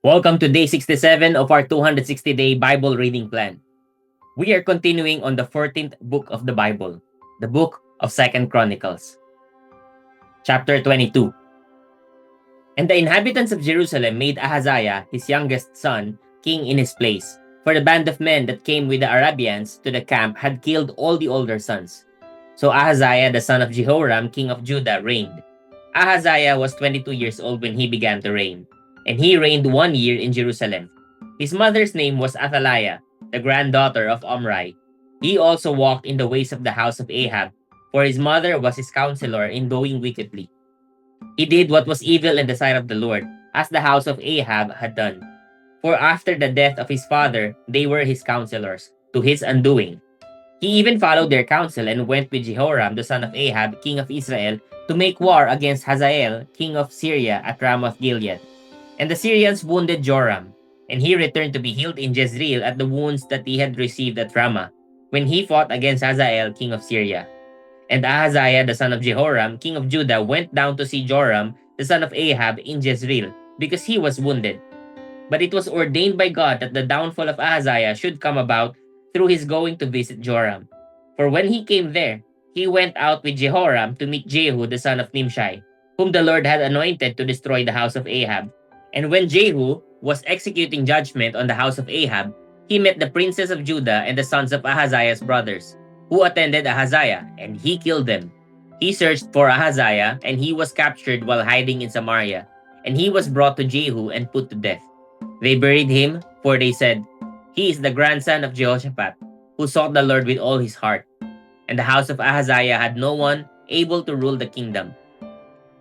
Welcome to day 67 of our 260-day Bible reading plan. We are continuing on the 14th book of the Bible, the book of 2nd Chronicles. Chapter 22. And the inhabitants of Jerusalem made Ahaziah, his youngest son, king in his place, for the band of men that came with the Arabians to the camp had killed all the older sons. So Ahaziah, the son of Jehoram, king of Judah, reigned. Ahaziah was 22 years old when he began to reign, and he reigned 1 year in Jerusalem. His mother's name was Athaliah, the granddaughter of Omri. He also walked in the ways of the house of Ahab, for his mother was his counselor in doing wickedly. He did what was evil in the sight of the Lord, as the house of Ahab had done. For after the death of his father, they were his counselors, to his undoing. He even followed their counsel and went with Jehoram, the son of Ahab, king of Israel, to make war against Hazael, king of Syria, at Ramoth Gilead. And the Syrians wounded Joram, and he returned to be healed in Jezreel at the wounds that he had received at Ramah, when he fought against Hazael, king of Syria. And Ahaziah, the son of Jehoram, king of Judah, went down to see Joram, the son of Ahab, in Jezreel, because he was wounded. But it was ordained by God that the downfall of Ahaziah should come about through his going to visit Joram. For when he came there, he went out with Jehoram to meet Jehu, the son of Nimshi, whom the Lord had anointed to destroy the house of Ahab. And when Jehu was executing judgment on the house of Ahab, he met the princes of Judah and the sons of Ahaziah's brothers, who attended Ahaziah, and he killed them. He searched for Ahaziah, and he was captured while hiding in Samaria, and he was brought to Jehu and put to death. They buried him, for they said, "He is the grandson of Jehoshaphat, who sought the Lord with all his heart." And the house of Ahaziah had no one able to rule the kingdom.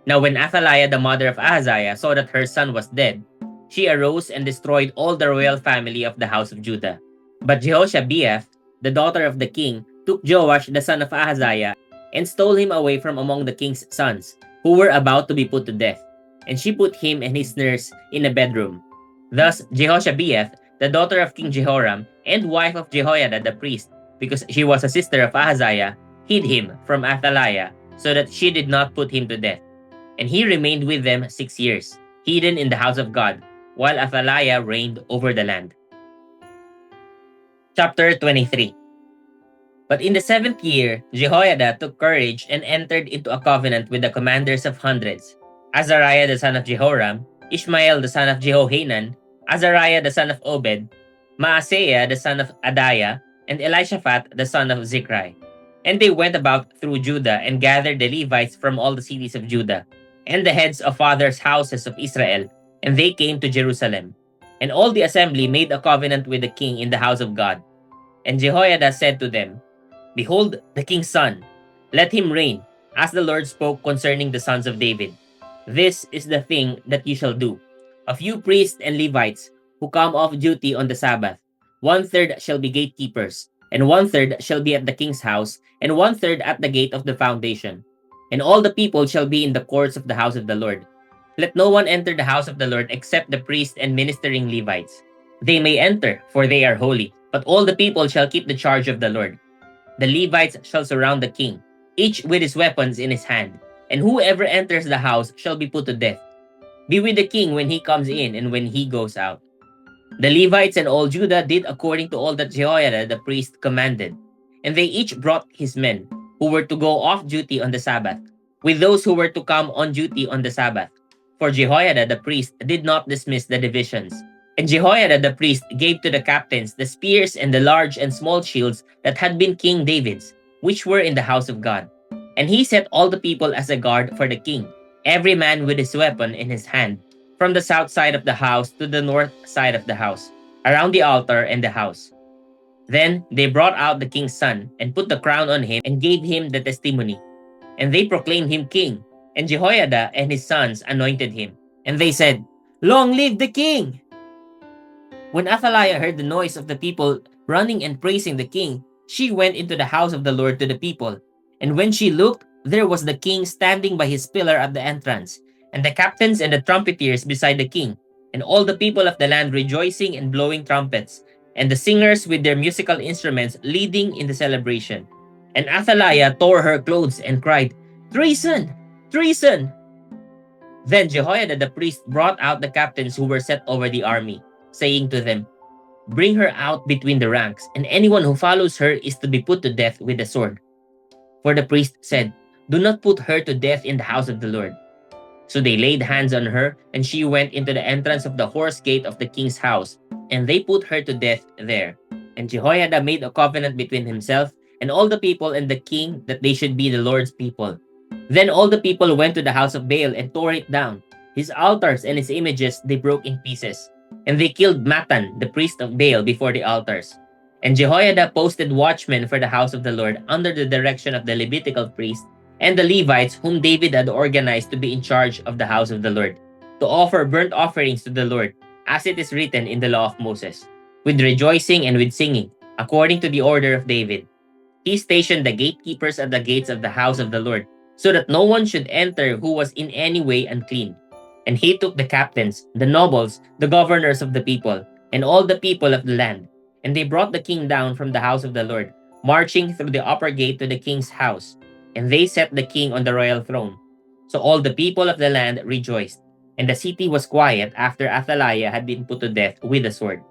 Now when Athaliah, the mother of Ahaziah, saw that her son was dead, she arose and destroyed all the royal family of the house of Judah. But Jehoshabeath, the daughter of the king, took Joash, the son of Ahaziah, and stole him away from among the king's sons, who were about to be put to death. And she put him and his nurse in a bedroom. Thus Jehoshabeath, the daughter of King Jehoram, and wife of Jehoiada the priest, because she was a sister of Ahaziah, hid him from Athaliah, so that she did not put him to death. And he remained with them 6 years, hidden in the house of God, while Athaliah reigned over the land. Chapter 23. But in the 7th year, Jehoiada took courage and entered into a covenant with the commanders of hundreds, Azariah the son of Jehoram, Ishmael the son of Jehohanan, Azariah the son of Obed, Maaseiah the son of Adaiah, and Elishaphat the son of Zichri. And they went about through Judah and gathered the Levites from all the cities of Judah, and the heads of fathers' houses of Israel, and they came to Jerusalem. And all the assembly made a covenant with the king in the house of God. And Jehoiada said to them, "Behold the king's son, let him reign, as the Lord spoke concerning the sons of David. This is the thing that you shall do. A few priests and Levites who come off duty on the Sabbath, 1/3 shall be gatekeepers, and 1/3 shall be at the king's house, and 1/3 at the gate of the foundation. And all the people shall be in the courts of the house of the Lord. Let no one enter the house of the Lord except the priests and ministering Levites. They may enter, for they are holy, but all the people shall keep the charge of the Lord. The Levites shall surround the king, each with his weapons in his hand, and whoever enters the house shall be put to death. Be with the king when he comes in and when he goes out." The Levites and all Judah did according to all that Jehoiada the priest commanded, and they each brought his men, who were to go off duty on the Sabbath, with those who were to come on duty on the Sabbath. For Jehoiada the priest did not dismiss the divisions. And Jehoiada the priest gave to the captains the spears and the large and small shields that had been King David's, which were in the house of God. And he set all the people as a guard for the king, every man with his weapon in his hand, from the south side of the house to the north side of the house, around the altar and the house. Then they brought out the king's son, and put the crown on him, and gave him the testimony. And they proclaimed him king, and Jehoiada and his sons anointed him. And they said, "Long live the king!" When Athaliah heard the noise of the people running and praising the king, she went into the house of the Lord to the people. And when she looked, there was the king standing by his pillar at the entrance, and the captains and the trumpeters beside the king, and all the people of the land rejoicing and blowing trumpets, and the singers with their musical instruments leading in the celebration. And Athaliah tore her clothes and cried, "Treason! Treason!" Then Jehoiada the priest brought out the captains who were set over the army, saying to them, "Bring her out between the ranks, and anyone who follows her is to be put to death with the sword." For the priest said, "Do not put her to death in the house of the Lord." So they laid hands on her, and she went into the entrance of the horse gate of the king's house, and they put her to death there. And Jehoiada made a covenant between himself and all the people and the king that they should be the Lord's people. Then all the people went to the house of Baal and tore it down. His altars and his images they broke in pieces. And they killed Matan, the priest of Baal, before the altars. And Jehoiada posted watchmen for the house of the Lord under the direction of the Levitical priests and the Levites whom David had organized to be in charge of the house of the Lord, to offer burnt offerings to the Lord, as it is written in the law of Moses, with rejoicing and with singing, according to the order of David. He stationed the gatekeepers at the gates of the house of the Lord, so that no one should enter who was in any way unclean. And he took the captains, the nobles, the governors of the people, and all the people of the land, and they brought the king down from the house of the Lord, marching through the upper gate to the king's house, and they set the king on the royal throne. So all the people of the land rejoiced, and the city was quiet after Athaliah had been put to death with the sword.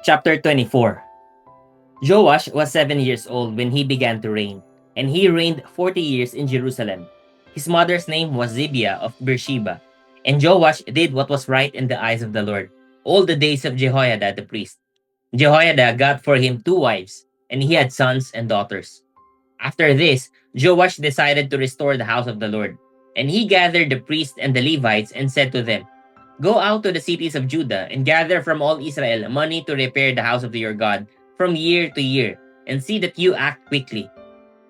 Chapter 24. Joash was 7 years old when he began to reign, and he reigned 40 years in Jerusalem. His mother's name was Zibiah of Beersheba, and Joash did what was right in the eyes of the Lord all the days of Jehoiada the priest. Jehoiada got for him 2 wives, and he had sons and daughters. After this, Joash decided to restore the house of the Lord, and he gathered the priests and the Levites and said to them, "Go out to the cities of Judah and gather from all Israel money to repair the house of your God from year to year, and see that you act quickly."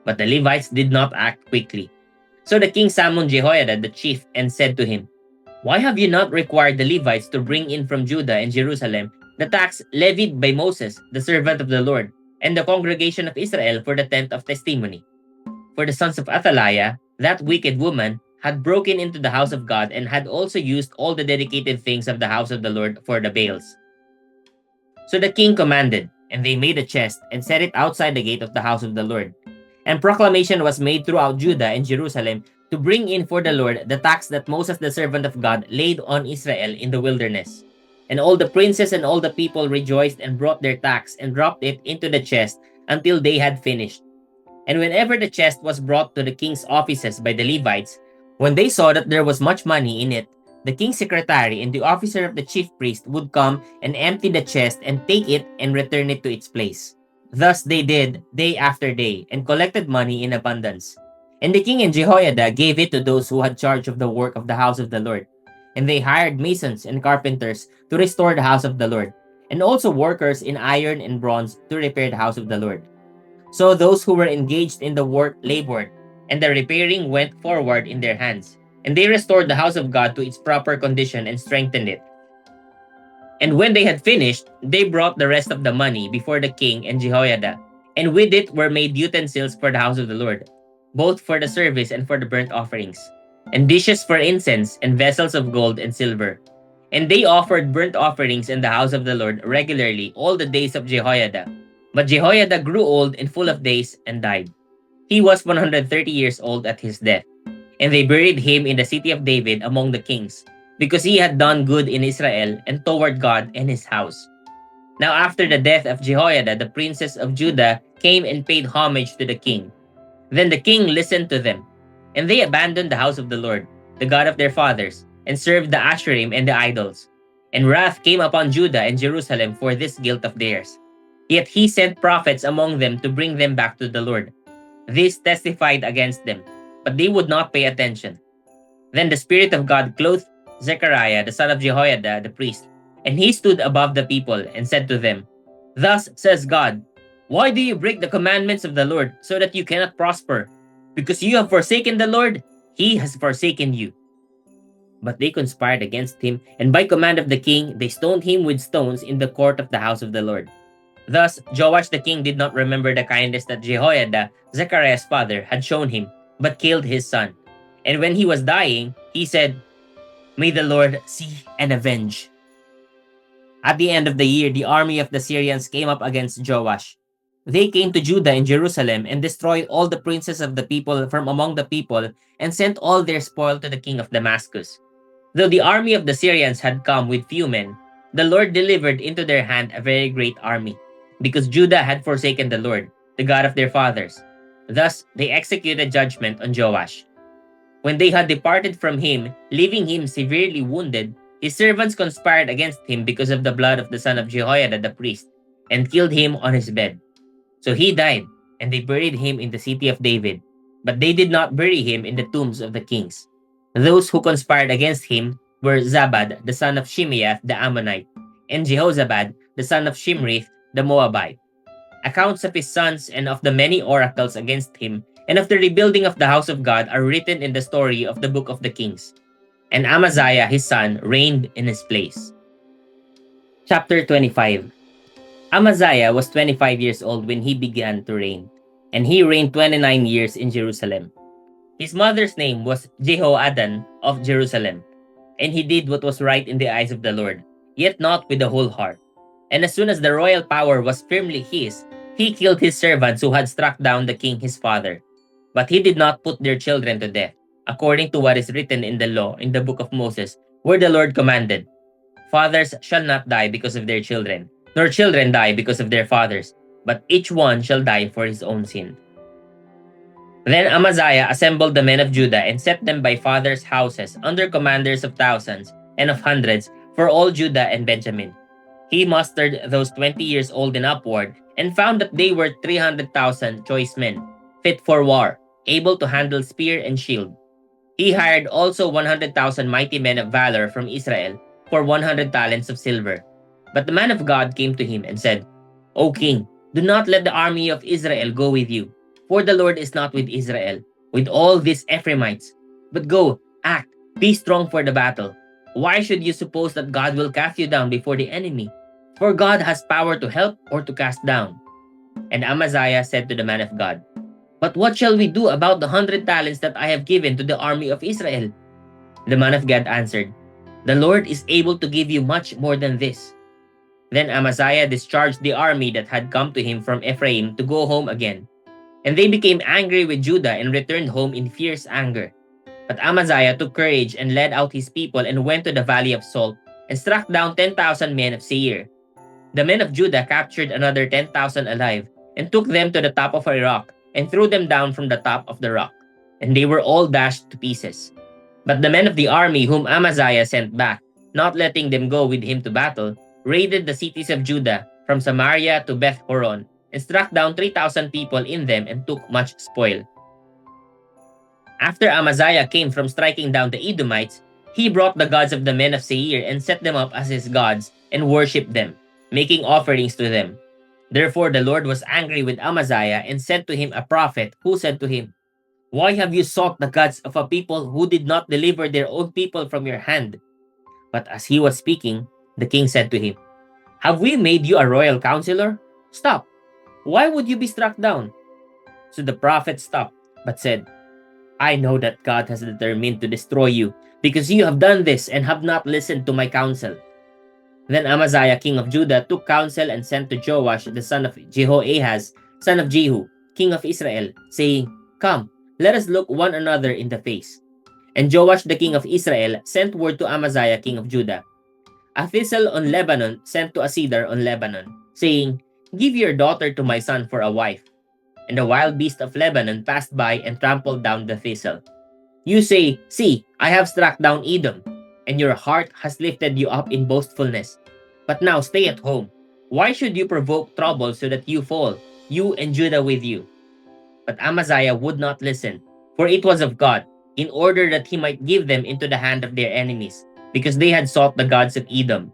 But the Levites did not act quickly. So the king summoned Jehoiada the chief and said to him, "Why have you not required the Levites to bring in from Judah and Jerusalem the tax levied by Moses, the servant of the Lord, and the congregation of Israel for the tent of testimony?" For the sons of Athaliah, that wicked woman, had broken into the house of God and had also used all the dedicated things of the house of the Lord for the Baals. So the king commanded, and they made a chest and set it outside the gate of the house of the Lord. And proclamation was made throughout Judah and Jerusalem to bring in for the Lord the tax that Moses the servant of God laid on Israel in the wilderness. And all the princes and all the people rejoiced and brought their tax and dropped it into the chest until they had finished. And whenever the chest was brought to the king's offices by the Levites, when they saw that there was much money in it, the king's secretary and the officer of the chief priest would come and empty the chest and take it and return it to its place. Thus they did day after day and collected money in abundance. And the king and Jehoiada gave it to those who had charge of the work of the house of the Lord. And they hired masons and carpenters to restore the house of the Lord, and also workers in iron and bronze to repair the house of the Lord. So those who were engaged in the work labored, and the repairing went forward in their hands. And they restored the house of God to its proper condition and strengthened it. And when they had finished, they brought the rest of the money before the king and Jehoiada, and with it were made utensils for the house of the Lord, both for the service and for the burnt offerings, and dishes for incense, and vessels of gold and silver. And they offered burnt offerings in the house of the Lord regularly all the days of Jehoiada. But Jehoiada grew old and full of days and died. He was 130 years old at his death, and they buried him in the city of David among the kings, because he had done good in Israel and toward God and his house. Now after the death of Jehoiada, the princes of Judah came and paid homage to the king. Then the king listened to them, and they abandoned the house of the Lord, the God of their fathers, and served the Asherim and the idols. And wrath came upon Judah and Jerusalem for this guilt of theirs. Yet he sent prophets among them to bring them back to the Lord. These testified against them, but they would not pay attention. Then the Spirit of God clothed Zechariah, the son of Jehoiada, the priest, and he stood above the people and said to them, "Thus says God, why do you break the commandments of the Lord so that you cannot prosper? Because you have forsaken the Lord, he has forsaken you." But they conspired against him, and by command of the king, they stoned him with stones in the court of the house of the Lord. Thus, Joash the king did not remember the kindness that Jehoiada, Zechariah's father, had shown him, but killed his son. And when he was dying, he said, "May the Lord see and avenge." At the end of the year, the army of the Syrians came up against Joash. They came to Judah and Jerusalem and destroyed all the princes of the people from among the people and sent all their spoil to the king of Damascus. Though the army of the Syrians had come with few men, the Lord delivered into their hand a very great army, because Judah had forsaken the Lord, the God of their fathers. Thus they executed judgment on Joash. When they had departed from him, leaving him severely wounded, his servants conspired against him because of the blood of the son of Jehoiada the priest, and killed him on his bed. So he died, and they buried him in the city of David. But they did not bury him in the tombs of the kings. Those who conspired against him were Zabad, the son of Shimeath the Ammonite, and Jehozabad, the son of Shimrith the Moabite. Accounts of his sons and of the many oracles against him, and of the rebuilding of the house of God are written in the story of the book of the kings. And Amaziah his son reigned in his place. Chapter 25. Amaziah was 25 years old when he began to reign, and he reigned 29 years in Jerusalem. His mother's name was Jehoadan of Jerusalem, and he did what was right in the eyes of the Lord, yet not with the whole heart. And as soon as the royal power was firmly his, he killed his servants who had struck down the king his father. But he did not put their children to death, according to what is written in the law in the book of Moses, where the Lord commanded, "Fathers shall not die because of their children, nor children die because of their fathers, but each one shall die for his own sin." Then Amaziah assembled the men of Judah and set them by fathers' houses under commanders of thousands and of hundreds for all Judah and Benjamin. He mustered those 20 years old and upward and found that they were 300,000 choice men, fit for war, able to handle spear and shield. He hired also 100,000 mighty men of valor from Israel for 100 talents of silver. But the man of God came to him and said, "O king, do not let the army of Israel go with you, for the Lord is not with Israel, with all these Ephraimites. But go, act, be strong for the battle. Why should you suppose that God will cast you down before the enemy? For God has power to help or to cast down." And Amaziah said to the man of God, "But what shall we do about the 100 talents that I have given to the army of Israel?" The man of God answered, "The Lord is able to give you much more than this." Then Amaziah discharged the army that had come to him from Ephraim to go home again. And they became angry with Judah and returned home in fierce anger. But Amaziah took courage and led out his people and went to the valley of Salt and struck down 10,000 men of Seir. The men of Judah captured another 10,000 alive and took them to the top of a rock and threw them down from the top of the rock. And they were all dashed to pieces. But the men of the army whom Amaziah sent back, not letting them go with him to battle, raided the cities of Judah from Samaria to Beth Horon and struck down 3,000 people in them and took much spoil. After Amaziah came from striking down the Edomites, he brought the gods of the men of Seir and set them up as his gods and worshipped them, making offerings to them. Therefore the Lord was angry with Amaziah and sent to him a prophet who said to him, "Why have you sought the gods of a people who did not deliver their own people from your hand?" But as he was speaking, the king said to him, "Have we made you a royal counselor? Stop! Why would you be struck down?" So the prophet stopped, but said, "I know that God has determined to destroy you, because you have done this and have not listened to my counsel." Then Amaziah king of Judah took counsel and sent to Joash the son of Jehoahaz, son of Jehu, king of Israel, saying, "Come, let us look one another in the face." And Joash the king of Israel sent word to Amaziah king of Judah, "A thistle on Lebanon sent to a cedar on Lebanon, saying, 'Give your daughter to my son for a wife.' And the wild beast of Lebanon passed by and trampled down the thistle. You say, 'See, I have struck down Edom,' and your heart has lifted you up in boastfulness. But now stay at home. Why should you provoke trouble so that you fall, you and Judah with you?" But Amaziah would not listen, for it was of God, in order that he might give them into the hand of their enemies, because they had sought the gods of Edom.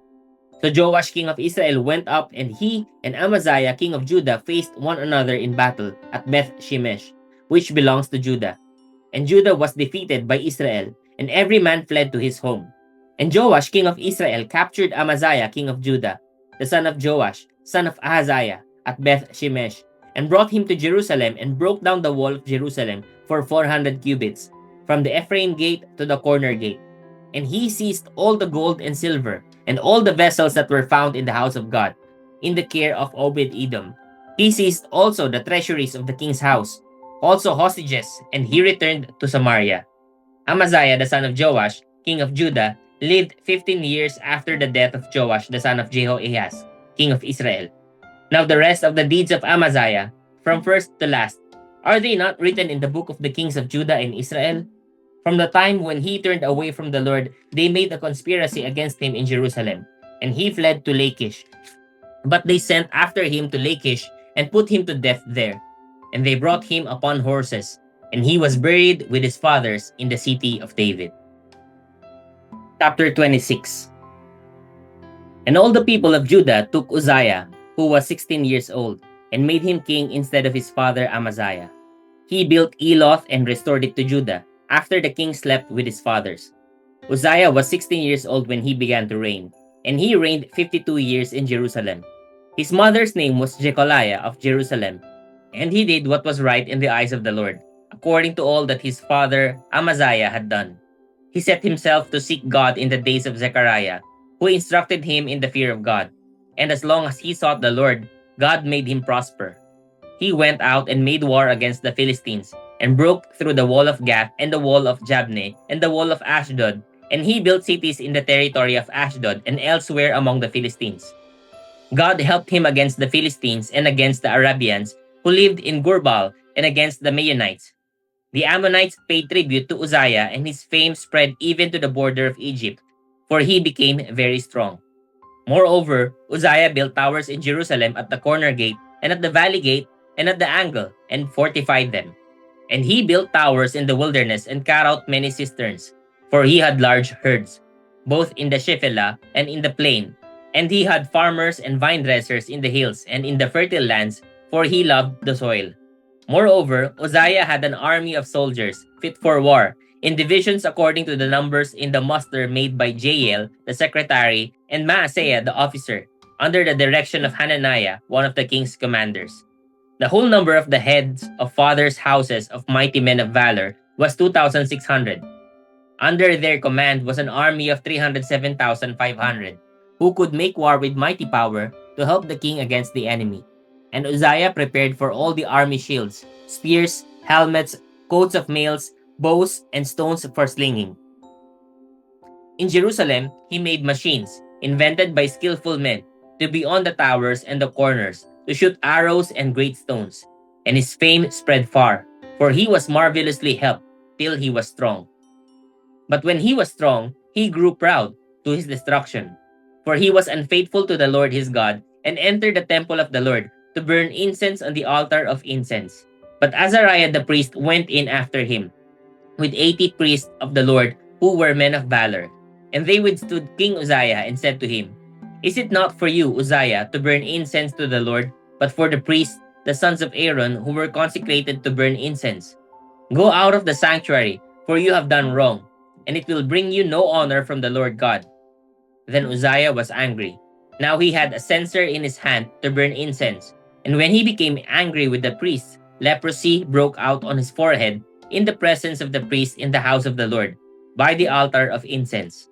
So Joash king of Israel went up, and he and Amaziah king of Judah faced one another in battle at Beth Shemesh, which belongs to Judah. And Judah was defeated by Israel, and every man fled to his home. And Joash king of Israel captured Amaziah king of Judah, the son of Joash, son of Ahaziah, at Beth Shemesh, and brought him to Jerusalem and broke down the wall of Jerusalem for 400 cubits, from the Ephraim gate to the corner gate. And he seized all the gold and silver, and all the vessels that were found in the house of God, in the care of Obed-Edom. He seized also the treasuries of the king's house, also hostages, and he returned to Samaria. Amaziah the son of Joash, king of Judah, lived 15 years after the death of Joash the son of Jehoahaz, king of Israel. Now the rest of the deeds of Amaziah, from first to last, are they not written in the book of the kings of Judah and Israel? From the time when he turned away from the Lord, they made a conspiracy against him in Jerusalem, and he fled to Lachish. But they sent after him to Lachish and put him to death there. And they brought him upon horses, and he was buried with his fathers in the city of David. Chapter 26. And all the people of Judah took Uzziah, who was 16 years old, and made him king instead of his father Amaziah. He built Eloth and restored it to Judah, after the king slept with his fathers. Uzziah was 16 years old when he began to reign, and he reigned 52 years in Jerusalem. His mother's name was Jecoliah of Jerusalem, and he did what was right in the eyes of the Lord, according to all that his father Amaziah had done. He set himself to seek God in the days of Zechariah, who instructed him in the fear of God. And as long as he sought the Lord, God made him prosper. He went out and made war against the Philistines, and broke through the wall of Gath and the wall of Jabneh and the wall of Ashdod, and he built cities in the territory of Ashdod and elsewhere among the Philistines. God helped him against the Philistines and against the Arabians who lived in Gurbal and against the Maonites. The Ammonites paid tribute to Uzziah, and his fame spread even to the border of Egypt, for he became very strong. Moreover, Uzziah built towers in Jerusalem at the corner gate, and at the valley gate, and at the angle, and fortified them. And he built towers in the wilderness and cut out many cisterns, for he had large herds, both in the Shephelah and in the plain. And he had farmers and vine dressers in the hills and in the fertile lands, for he loved the soil. Moreover, Uzziah had an army of soldiers, fit for war, in divisions according to the numbers in the muster made by Jael, the secretary, and Maaseiah, the officer, under the direction of Hananiah, one of the king's commanders. The whole number of the heads of fathers' houses of mighty men of valor was 2,600. Under their command was an army of 307,500, who could make war with mighty power to help the king against the enemy. And Uzziah prepared for all the army shields, spears, helmets, coats of mails, bows, and stones for slinging. In Jerusalem, he made machines, invented by skillful men, to be on the towers and the corners, to shoot arrows and great stones. And his fame spread far, for he was marvelously helped, till he was strong. But when he was strong, he grew proud, to his destruction. For he was unfaithful to the Lord his God, and entered the temple of the Lord, to burn incense on the altar of incense. But Azariah the priest went in after him, with 80 priests of the Lord, who were men of valor. And they withstood King Uzziah, and said to him, Is it not for you, Uzziah, to burn incense to the Lord, but for the priests, the sons of Aaron, who were consecrated to burn incense? Go out of the sanctuary, for you have done wrong, and it will bring you no honor from the Lord God. Then Uzziah was angry. Now he had a censer in his hand to burn incense. And when he became angry with the priests, leprosy broke out on his forehead in the presence of the priests in the house of the Lord, by the altar of incense.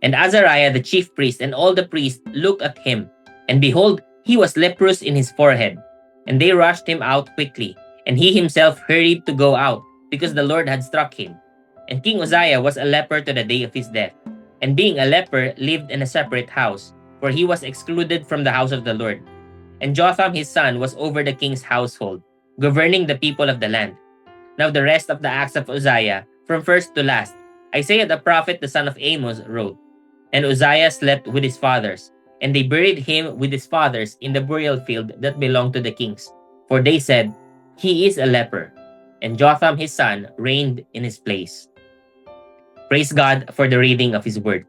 And Azariah the chief priest and all the priests looked at him, and behold, he was leprous in his forehead. And they rushed him out quickly, and he himself hurried to go out, because the Lord had struck him. And King Uzziah was a leper to the day of his death, and being a leper lived in a separate house, for he was excluded from the house of the Lord. And Jotham his son was over the king's household, governing the people of the land. Now the rest of the acts of Uzziah, from first to last, Isaiah the prophet the son of Amos wrote. And Uzziah slept with his fathers, and they buried him with his fathers in the burial field that belonged to the kings. For they said, He is a leper. And Jotham his son reigned in his place. Praise God for the reading of his word.